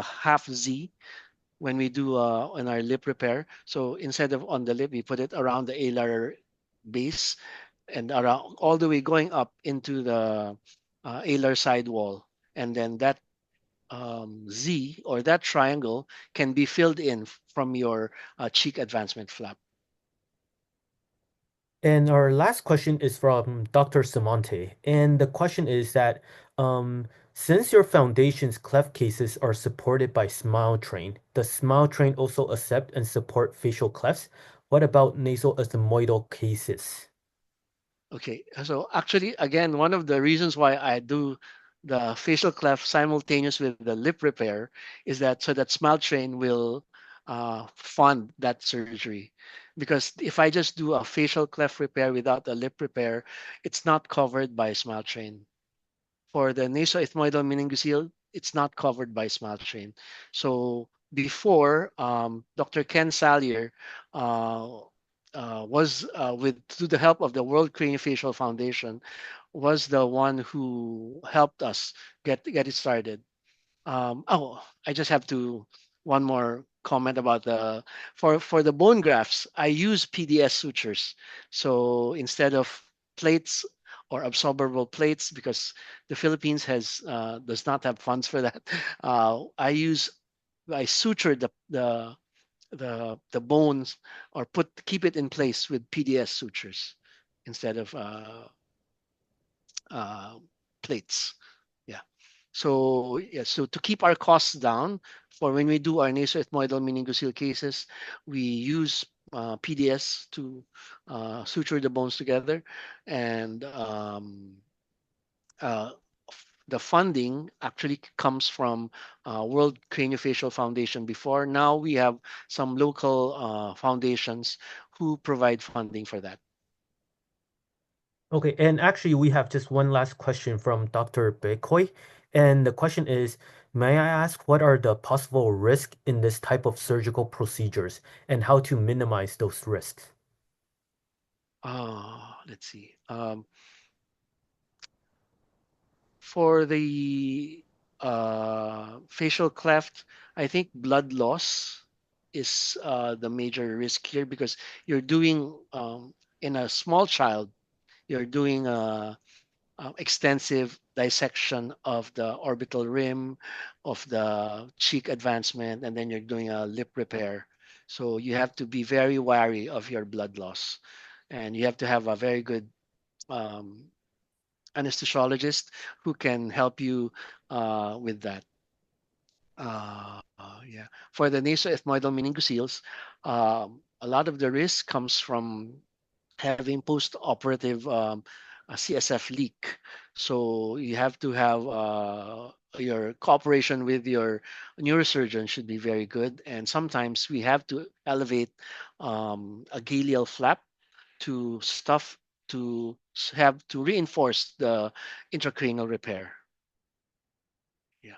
half Z when we do on our lip repair. So instead of on the lip, we put it around the alar base and around all the way going up into the alar side wall, and then that Z or that triangle can be filled in from your cheek advancement flap. And our last question is from Dr. Samonte. And the question is that since your foundation's cleft cases are supported by Smile Train, does Smile Train also accept and support facial clefts? What about nasal ethmoidal cases? Okay, so actually, again, one of the reasons why I do the facial cleft simultaneous with the lip repair is that so that Smile Train will fund that surgery. Because if I just do a facial cleft repair without a lip repair, it's not covered by Smile Train. For the nasoethmoidal meningocele, it's not covered by Smile Train. So before, Dr. Ken Salyer uh, was with through the help of the World Craniofacial Foundation, was the one who helped us get it started. I just have to one more comment about the for the bone grafts. I use PDS sutures. So instead of plates or absorbable plates, because the Philippines has does not have funds for that, I suture the bones or keep it in place with PDS sutures instead of uh, plates. Yeah. So yeah, so to keep our costs down for when we do our nasoethmoidal meningocele cases, we use PDS to suture the bones together, and uh, the funding actually comes from World Craniofacial Foundation before. Now we have some local foundations who provide funding for that. Okay, and actually, we have just one last question from Dr. Bekoy. And the question is, may I ask what are the possible risks in this type of surgical procedures and how to minimize those risks? Let's see. For the facial cleft, I think blood loss is the major risk here because you're doing in a small child, you're doing a extensive dissection of the orbital rim, of the cheek advancement, and then you're doing a lip repair. So you have to be very wary of your blood loss, and you have to have a very good um, anesthesiologist who can help you with that. Yeah. For the nasoethmoidal meningoceles, a lot of the risk comes from having post-operative a CSF leak. So you have to have your cooperation with your neurosurgeon should be very good. And sometimes we have to elevate a galeal flap to stuff have to reinforce the intracranial repair. Yeah.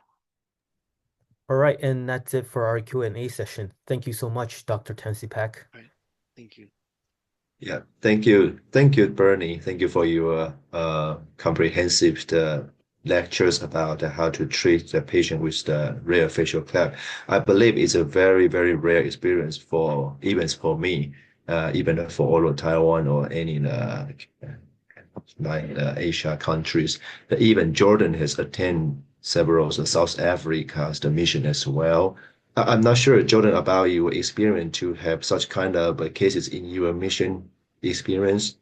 All right, and that's it for our Q&A session. Thank you so much, Dr. Tansipek. Right. Thank you. Yeah, thank you, Bernie. Thank you for your comprehensive lectures about how to treat the patient with the rare facial cleft. I believe it's a very, very rare experience for even for me, even for all of Taiwan or any like Asia countries. Even Jordan has attended several South Africa's the mission as well. I'm not sure, Jordan, about your experience to have such kind of cases in your mission experience.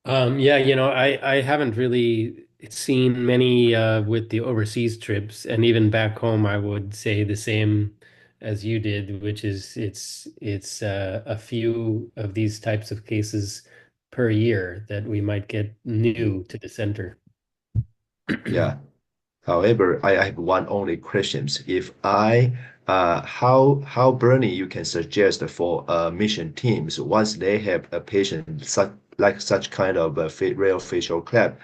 Yeah, I haven't really seen many with the overseas trips, and even back home, I would say the same as you did, which is it's a few of these types of cases per year that we might get new to the center. Yeah. However, I have one only questions. If how Bernie you can suggest for mission teams once they have a patient such kind of a rare facial cleft,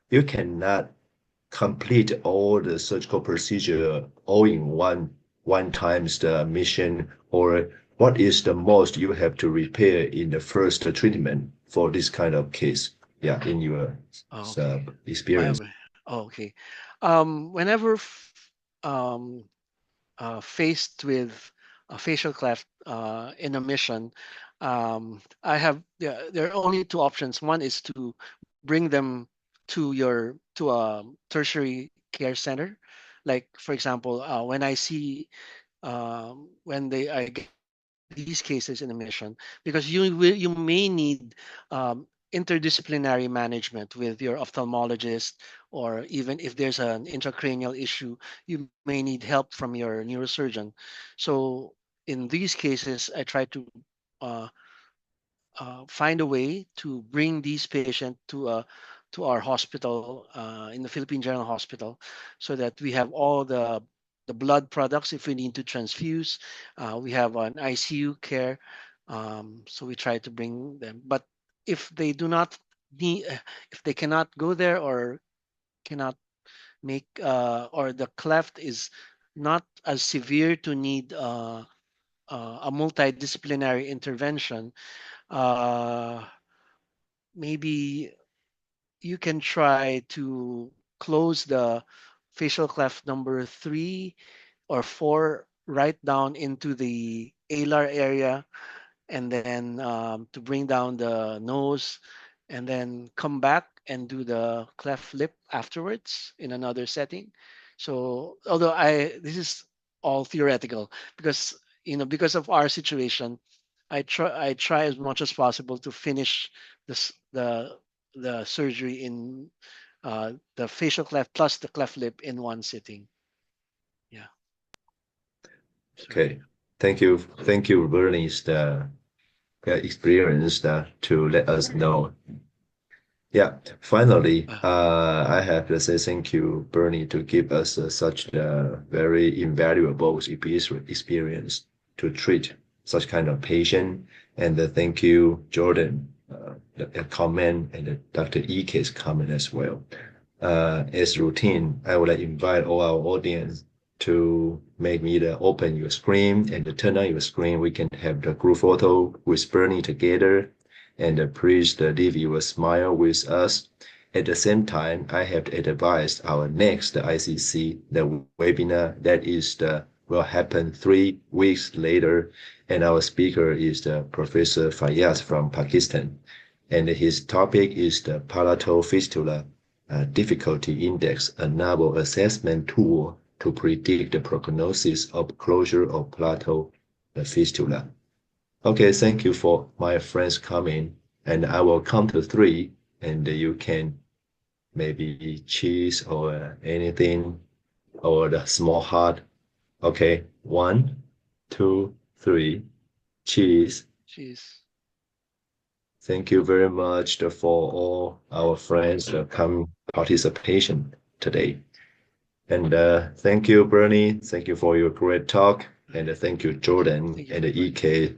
you cannot complete all the surgical procedure all in one times the mission, or what is the most you have to repair in the first treatment for this kind of case? Yeah, in your Oh, okay. experience. Okay. Whenever faced with a facial cleft in a mission, there are only two options. One is to bring them to a tertiary care center, like for example, when I see I get these cases in a mission, because you may need interdisciplinary management with your ophthalmologist, or even if there's an intracranial issue, you may need help from your neurosurgeon. So in these cases, I try to uh, find a way to bring these patients to our hospital in the Philippine General Hospital, so that we have all the blood products if we need to transfuse. We have an ICU care, so we try to bring them. But if they do not if they cannot go there, or cannot make or the cleft is not as severe to need a multidisciplinary intervention, uh, maybe you can try to close the facial cleft number 3 or 4 right down into the alar area, and then to bring down the nose, and then come back and do the cleft lip afterwards in another setting. So although this is all theoretical, because because of our situation, I try as much as possible to finish this the surgery in the facial cleft plus the cleft lip in one sitting. Yeah. Okay. Thank you, Bernie's the experience to let us know. Yeah, finally, I have to say thank you, Bernie, to give us such a very invaluable experience to treat such kind of patient. And thank you, Jordan, the comment, and Dr. EK's comment as well. As routine, I would like invite all our audience to make me open your screen and turn on your screen. We can have the group photo with Bernie together, and please leave your smile with us. At the same time, I have advised our next ICC, the webinar that will happen 3 weeks later, and our speaker is Professor Fayyaz from Pakistan, and his topic is the palatal fistula difficulty index, a novel assessment tool to predict the prognosis of closure of palatal fistula. Okay, thank you for my friends coming, and I will count to 3, and you can maybe cheese or anything, or the small heart. Okay, 1, 2, 3, cheese. Cheers. Thank you very much for all our friends that come participation today. And thank you, Bernie. Thank you for your great talk. And thank you, Jordan Thank you and very EK,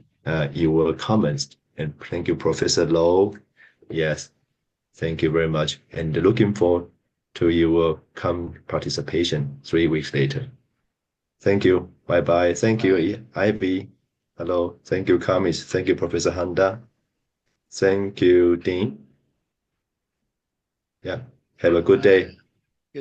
your comments. And thank you, Professor Low. Yes, thank you very much. And looking forward to your participation 3 weeks later. Thank you. Bye bye. Thank Bye. you, Ivy. Hello. Thank you, Kamis. Thank you, Professor Handa. Thank you, Dean. Yeah. Have a good day.